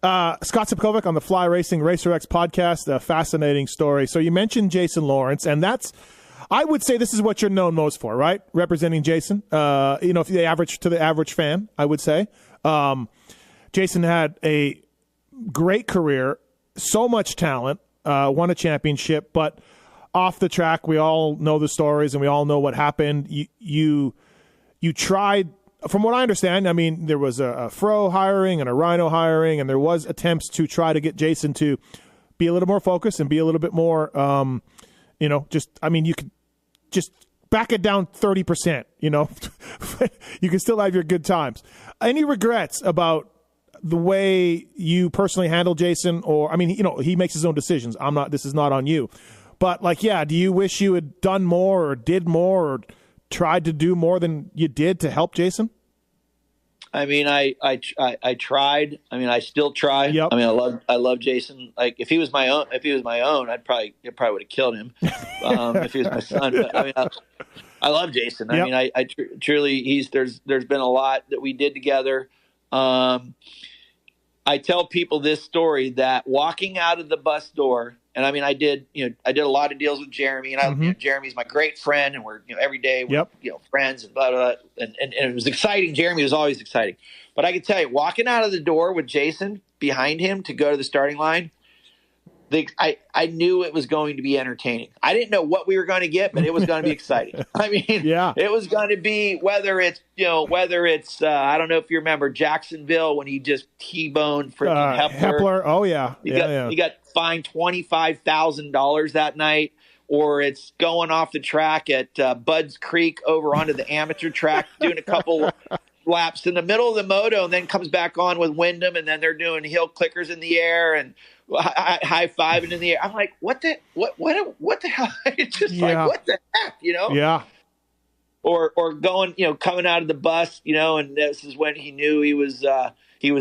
Scott Sepkovic on the Fly Racing Racer X podcast. A fascinating story. So you mentioned Jason Lawrence, and I would say this is what you're known most for, right? Representing Jason. If the average fan, I would say. Jason had a great career, so much talent, won a championship, but off the track, we all know the stories and we all know what happened. You tried. From what I understand, I mean, there was a Fro hiring and a Rhino hiring, and there was attempts to try to get Jason to be a little more focused and be a little bit more, you could just back it down 30%, you can still have your good times. Any regrets about the way you personally handle Jason? Or, I mean, he makes his own decisions. This is not on you. But, do you wish you had done more or did more or tried to do more than you did to help Jason? I mean, I tried. I mean, I still try. Yep. I mean, I love Jason. Like, if he was my own, I'd probably would have killed him. If he was my son. But I mean, I love Jason. Yep. I mean, I truly, there's been a lot that we did together. I tell people this story that walking out of the bus door, and I mean, I did a lot of deals with Jeremy, and Jeremy's my great friend, and we're, every day we're, friends and blah, blah, blah. And it was exciting. Jeremy was always exciting. But I can tell you, walking out of the door with Jason behind him to go to the starting line, I knew it was going to be entertaining. I didn't know what we were going to get, but it was going to be exciting. I mean, it was going to be, whether it's I don't know if you remember Jacksonville when he just T-boned freaking Hepler. Oh yeah. He got fined $25,000 that night, or it's going off the track at Budds Creek over onto the amateur track, doing a couple laps in the middle of the moto, and then comes back on with Wyndham, and then they're doing heel clickers in the air and high fiving in the air. I'm like, what the hell? It's just like, what the heck, Yeah. Or going, coming out of the bus, and this is when he knew he was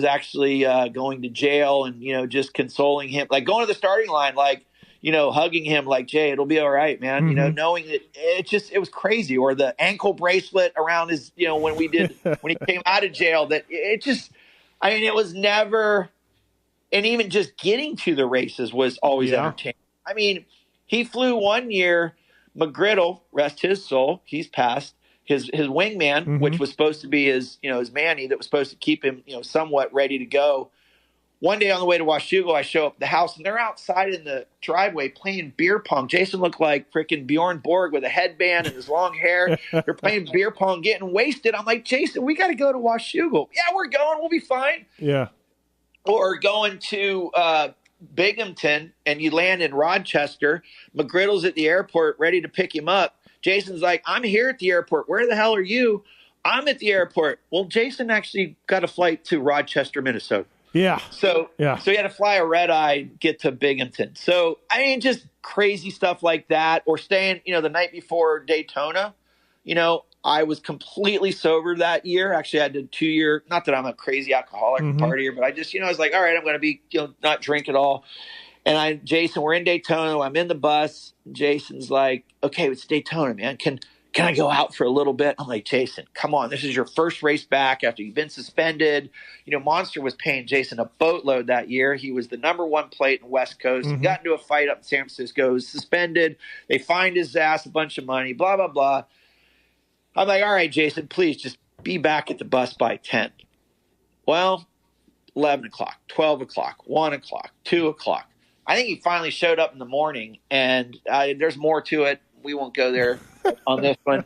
actually going to jail, and just consoling him, like going to the starting line, like, hugging him, like, Jay, it'll be all right, man. Knowing that it was crazy. Or the ankle bracelet around his, when he came out of jail, that it was never. And even just getting to the races was always entertaining. I mean, he flew one year, McGriddle, rest his soul, he's passed, his wingman, which was supposed to be his Manny that was supposed to keep him, somewhat ready to go. One day on the way to Washougal, I show up at the house, and they're outside in the driveway playing beer pong. Jason looked like freaking Bjorn Borg with a headband and his long hair. They're playing beer pong, getting wasted. I'm like, Jason, we got to go to Washougal. Yeah, we're going. We'll be fine. Yeah. Or going to Binghamton, and you land in Rochester. McGriddle's at the airport ready to pick him up. Jason's like, I'm here at the airport. Where the hell are you? I'm at the airport. Well, Jason actually got a flight to Rochester, Minnesota. Yeah. So he had to fly a red eye, get to Binghamton. So, I mean, just crazy stuff like that. Or staying, the night before Daytona, I was completely sober that year. Actually, I did 2-year, not that I'm a crazy alcoholic partier, but I just, I was like, all right, I'm going to be, not drink at all. And Jason, we're in Daytona. I'm in the bus. Jason's like, okay, it's Daytona, man. Can I go out for a little bit? I'm like, Jason, come on. This is your first race back after you've been suspended. Monster was paying Jason a boatload that year. He was the number one plate in West Coast. He got into a fight up in San Francisco. He was suspended. They fined his ass a bunch of money, blah, blah, blah. I'm like, all right, Jason, please just be back at the bus by 10. Well, 11 o'clock, 12 o'clock, 1 o'clock, 2 o'clock. I think he finally showed up in the morning, and there's more to it. We won't go there on this one.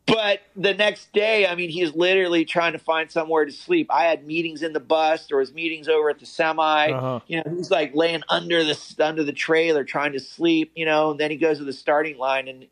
But the next day, I mean, he's literally trying to find somewhere to sleep. I had meetings in the bus. There was meetings over at the semi. He's like laying under the trailer trying to sleep, and then he goes to the starting line, and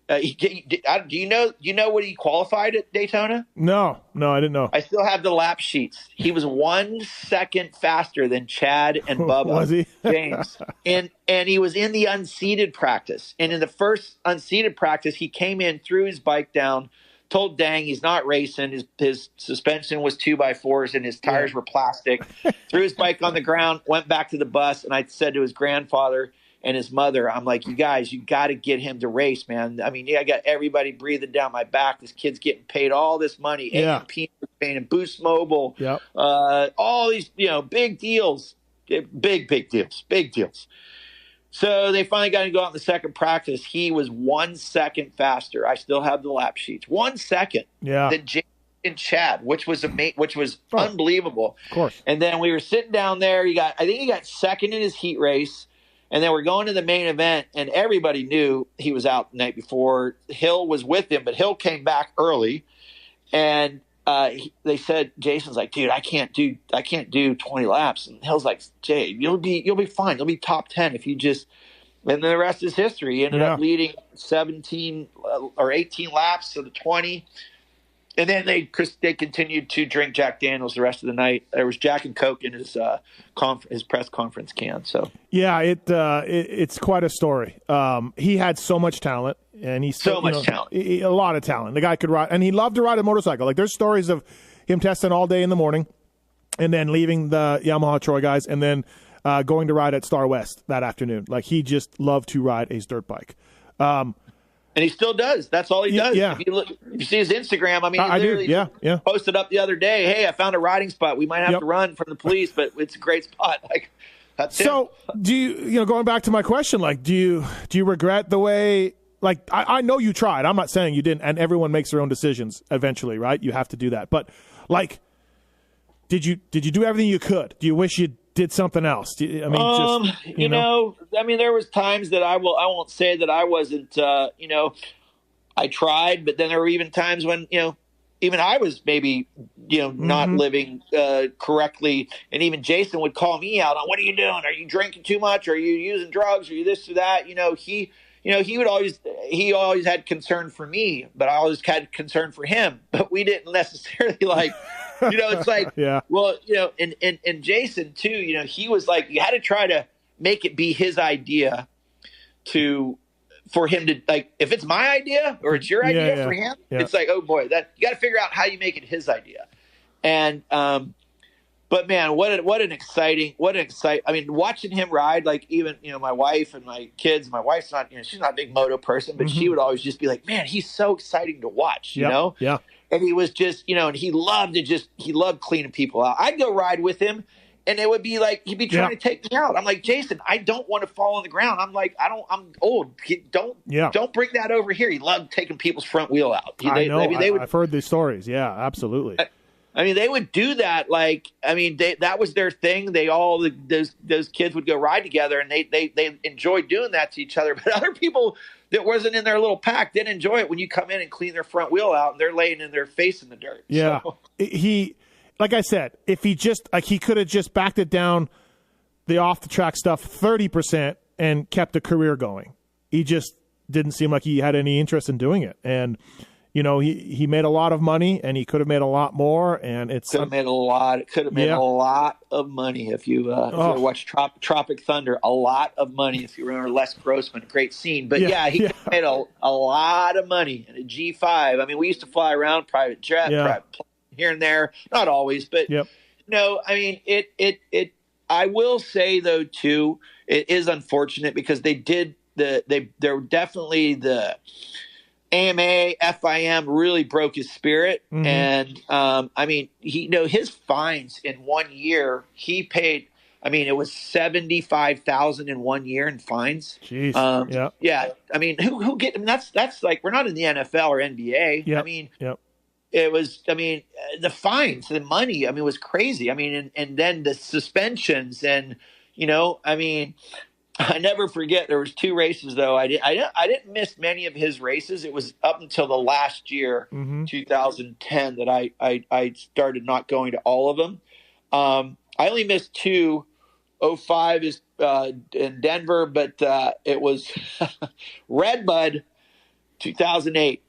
do you know what he qualified at Daytona? No, I didn't know. I still have the lap sheets. He was 1 second faster than Chad and Bubba. Was he? James. And he was in the unseated practice. And in the first unseated practice, he came in, threw his bike down, told Dang he's not racing. His suspension was 2x4s and his tires were plastic. Threw his bike on the ground, went back to the bus, and I said to his grandfather and his mother, I'm like, you guys, you got to get him to race, man. I mean, I got everybody breathing down my back. This kid's getting paid all this money, A&P Pain and Boost Mobile. Yep. All these, big deals, big deals. So they finally got to go out in the second practice. He was 1 second faster. I still have the lap sheets. 1 second. Yeah. Than Jason and Chad, which was unbelievable. Of course. And then we were sitting down there. I think he got second in his heat race. And then we're going to the main event, and everybody knew he was out the night before. Hill was with him, but Hill came back early, and they said, Jason's like, dude, I can't do 20 laps. And Hill's like, Jay, you'll be fine. You'll be top 10 if you just. And then the rest is history. He ended up leading 17 or 18 laps to the 20. And then they continued to drink Jack Daniels the rest of the night. There was Jack and Coke in his press conference can. So yeah, it's quite a story. He had so much talent, and he's so much talent, a lot of talent. The guy could ride, and he loved to ride a motorcycle. Like there's stories of him testing all day in the morning, and then leaving the Yamaha Troy guys, and then going to ride at Star West that afternoon. Like he just loved to ride a dirt bike. And he still does. That's all he does. Yeah. If you see his Instagram, he literally Yeah. posted up the other day, hey, I found a riding spot. We might have to run from the police, but it's a great spot. Like that's so him. Do you going back to my question, like do you regret the way, like I know you tried. I'm not saying you didn't, and everyone makes their own decisions eventually, right? You have to do that. But like did you do everything you could? Do you wish you did something else? There was times that I won't say that I wasn't, I tried, but then there were even times when, even I was maybe, not living correctly. And even Jason would call me out on, what are you doing? Are you drinking too much? Are you using drugs? Are you this or that? He always had concern for me, but I always had concern for him, but we didn't necessarily it's like, yeah. Well, and Jason too, he was like, you had to try to make it be his idea for him to, like, if it's my idea or it's your idea for him, it's like, oh boy, that you got to figure out how you make it his idea. And, but man, what an exciting, watching him ride, like even, my wife and my kids, my wife's not, she's not a big moto person, but she would always just be like, man, he's so exciting to watch, you know? Yeah. And he was just, and he loved cleaning people out. I'd go ride with him, and it would be like, he'd be trying to take me out. I'm like, Jason, I don't want to fall on the ground. I'm like, I'm old. Don't bring that over here. He loved taking people's front wheel out. I know. I've heard these stories. Yeah, absolutely. They would do that. That was their thing. Those kids would go ride together, and they enjoyed doing that to each other. But other people that wasn't in their little pack didn't enjoy it when you come in and clean their front wheel out, and they're laying in their face in the dirt. Yeah. So. He, like I said, if he just, he could have just backed it down, the off the track stuff 30% and kept a career going. He just didn't seem like he had any interest in doing it. And, he made a lot of money, and he could have made a lot more. And it's could have made a lot of money if you watch Tropic Thunder. A lot of money if you remember Les Grossman, great scene. But he could have made a lot of money in a G5. We used to fly around private jet, private plane here and there, not always, but it. I will say though too, it is unfortunate because they're definitely the AMA, FIM really broke his spirit. And, his fines in 1 year, he paid, it was $75,000 in 1 year in fines. Jeez. Who get, that's like, we're not in the NFL or NBA. It was, the fines, the money, was crazy. And then the suspensions and, I never forget. There was 2 races though. I didn't miss many of his races. It was up until the last year, 2010, that I started not going to all of them. I only missed 2. 05 is in Denver, but it was Redbud, 2008.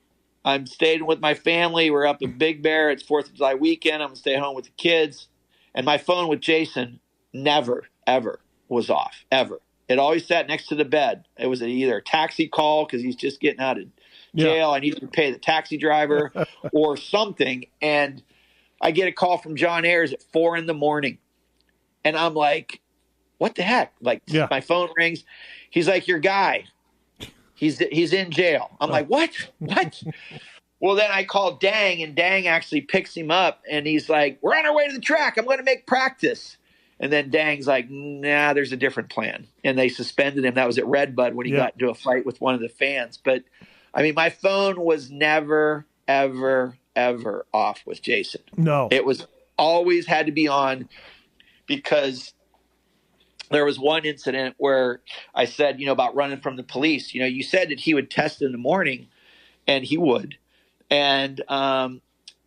I'm staying with my family. We're up in Big Bear. It's 4th of July weekend. I'm gonna stay home with the kids, and my phone with Jason never ever was off ever. It always sat next to the bed. It was either a taxi call because he's just getting out of jail. I needed to pay the taxi driver or something. And I get a call from John Ayers at 4 a.m. And I'm like, what the heck? My phone rings. He's like, your guy, he's in jail. I'm like, what? Well, then I called Dang, and Dang actually picks him up, and he's like, we're on our way to the track. I'm going to make practice. And then Dang's like, nah, there's a different plan. And they suspended him. That was at Redbud when he got into a fight with one of the fans. But, I mean, my phone was never, ever, ever off with Jason. No. It was always had to be on, because there was one incident where I said, about running from the police. You said that he would test in the morning, and he would. And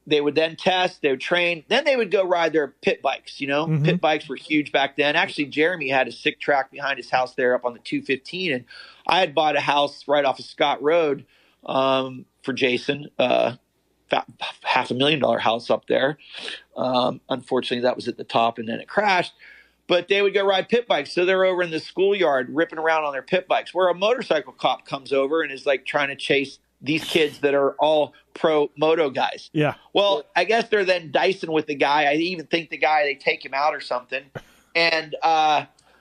they would then test, they would train, then they would go ride their pit bikes. Pit bikes were huge back then. Actually, Jeremy had a sick track behind his house there up on the 215, and I had bought a house right off of Scott Road for Jason, $500,000 house up there. Unfortunately, that was at the top, and then it crashed. But they would go ride pit bikes. So they're over in the schoolyard ripping around on their pit bikes, where a motorcycle cop comes over and is like trying to chase these kids that are all pro moto guys. Yeah. Well, I guess they're then dicing with the guy. I even think they take him out or something. And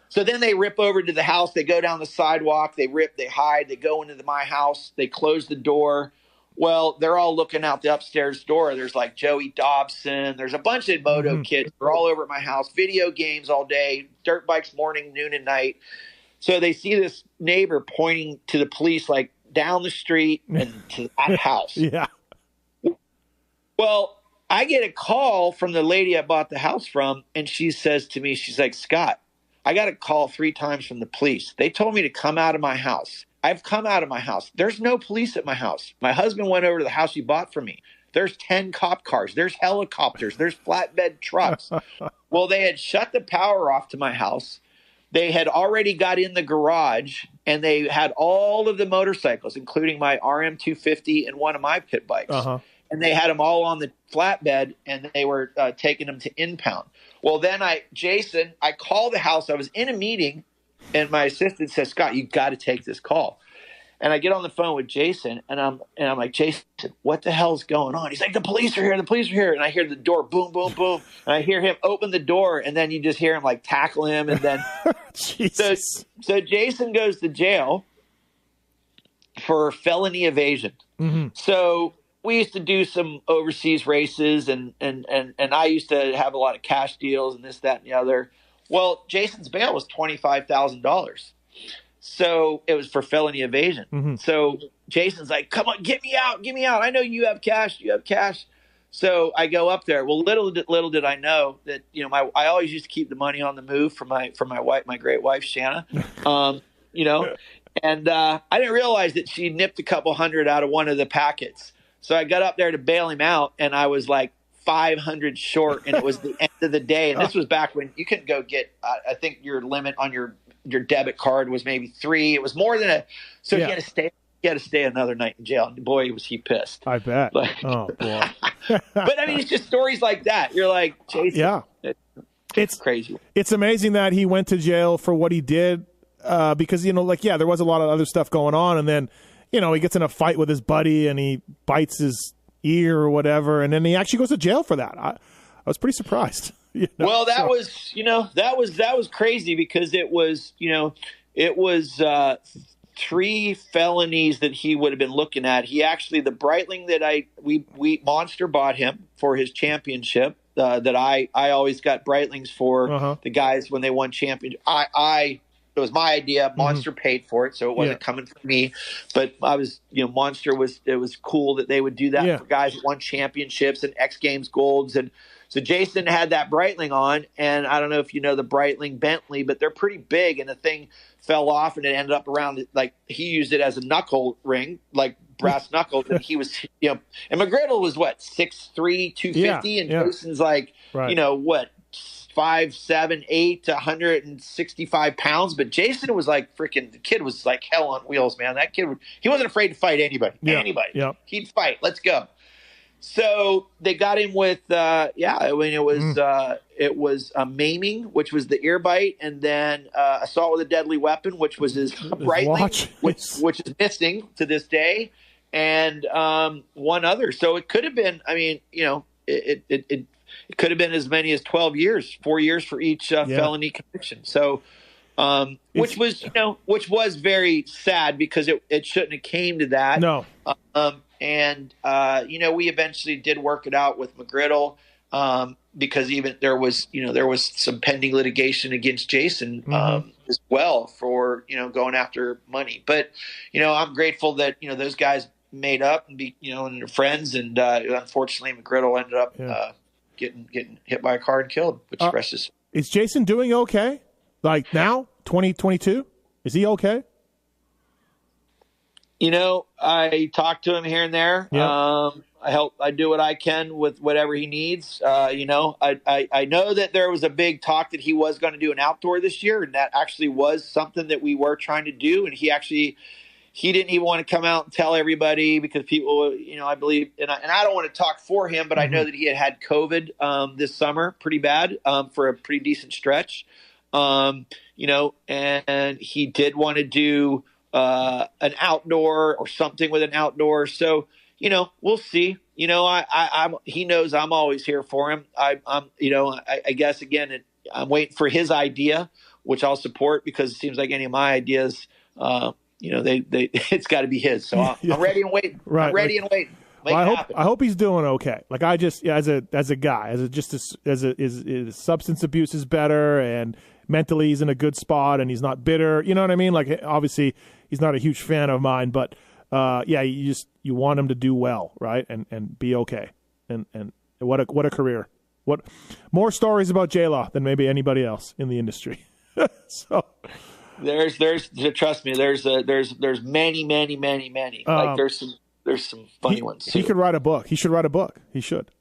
so then they rip over to the house. They go down the sidewalk. They rip, they hide. They go into my house. They close the door. Well, they're all looking out the upstairs door. There's like Joey Dobson. There's a bunch of moto kids. They're all over at my house. Video games all day. Dirt bikes morning, noon, and night. So they see this neighbor pointing to the police like down the street and to that house. Yeah. Well, I get a call from the lady I bought the house from, and she says to me, she's like, Scott, I got a call 3 times from the police. They told me to come out of my house. I've come out of my house. There's no police at my house. My husband went over to the house you bought from me. There's 10 cop cars. There's helicopters. There's flatbed trucks. Well, they had shut the power off to my house. They had already got in the garage, and they had all of the motorcycles, including my RM250 and one of my pit bikes. And they had them all on the flatbed, and they were taking them to impound. Well, then I called the house. I was in a meeting, and my assistant says, Scott, you got to take this call. And I get on the phone with Jason, and I'm like, Jason, what the hell's going on? He's like, the police are here. The police are here. And I hear the door, boom, boom, boom. And I hear him open the door, and then you just hear him like tackle him. And then so Jason goes to jail for felony evasion. So we used to do some overseas races, and I used to have a lot of cash deals and this, that, and the other. Well, Jason's bail was $25,000. So it was for felony evasion. So Jason's like, come on, get me out. I know you have cash. So I go up there. Well, little did I know that, I always used to keep the money on the move for my wife, my great wife, Shanna, and I didn't realize that she nipped a couple hundred out of one of the packets. So I got up there to bail him out, and I was like 500 short, and it was the end of the day. And this was back when you couldn't go get, I think your limit on your debit card was maybe 3. It was more than so you had to stay another night in jail. And boy, was he pissed. I bet. Oh boy. But I mean, it's just stories like that. You're like, Jason, it's crazy. It's amazing that he went to jail for what he did, because, there was a lot of other stuff going on. And then, he gets in a fight with his buddy and he bites his ear or whatever. And then he actually goes to jail for that. I was pretty surprised. Well, that was crazy, because it was 3 felonies that he would have been looking at. He actually, the Breitling that we Monster bought him for his championship, that I always got Breitlings for the guys when they won championship. It was my idea. Monster paid for it, so it wasn't coming from me. But I was, Monster it was cool that they would do that for guys that won championships and X Games golds. And so Jason had that Breitling on, and I don't know if you know the Breitling Bentley, but they're pretty big, and the thing fell off, and it ended up around, like, he used it as a knuckle ring, like brass knuckles, and he was, and McGriddle was what, 6'3", 250, and Jason's like, 5'7", 8 to 165 pounds. But Jason was like freaking, the kid was like hell on wheels, man. That kid, he wasn't afraid to fight anybody. He'd fight. Let's go. So they got him with, it was a maiming, which was the ear bite, and then assault with a deadly weapon, which was his Breitling, which is missing to this day, and one other. So it could have been, it could have been as many as 12 years, 4 years for each felony conviction. So, which was very sad, because it shouldn't have came to that. No. And, we eventually did work it out with McGriddle, because even there was some pending litigation against Jason, as well for, going after money. But, I'm grateful that, those guys made up and and they're friends. And, unfortunately McGriddle ended up, getting hit by a car and killed, which precious. Is Jason doing okay? Like now, 2022? Is he okay? I talk to him here and there. Yeah. I do what I can with whatever he needs. I know that there was a big talk that he was going to do an outdoor this year, and that actually was something that we were trying to do. And he didn't even want to come out and tell everybody because people, I believe, and I don't want to talk for him, but I know that he had COVID this summer pretty bad for a pretty decent stretch, and he did want to do an outdoor or something with an outdoor. So, we'll see. He knows I'm always here for him. I guess again, I'm waiting for his idea, which I'll support because it seems like any of my ideas, it's got to be his. So I'm ready and waiting. Right. I'm ready and waiting. I hope he's doing okay. Like I just, as a guy, his substance abuse is better and mentally he's in a good spot and he's not bitter. You know what I mean? Like obviously he's not a huge fan of mine, but you want him to do well, right? And be okay. And what a career. What more stories about JLaw than maybe anybody else in the industry. So there's trust me, there's many. Like there's some funny ones too. He could write a book. He should write a book. He should.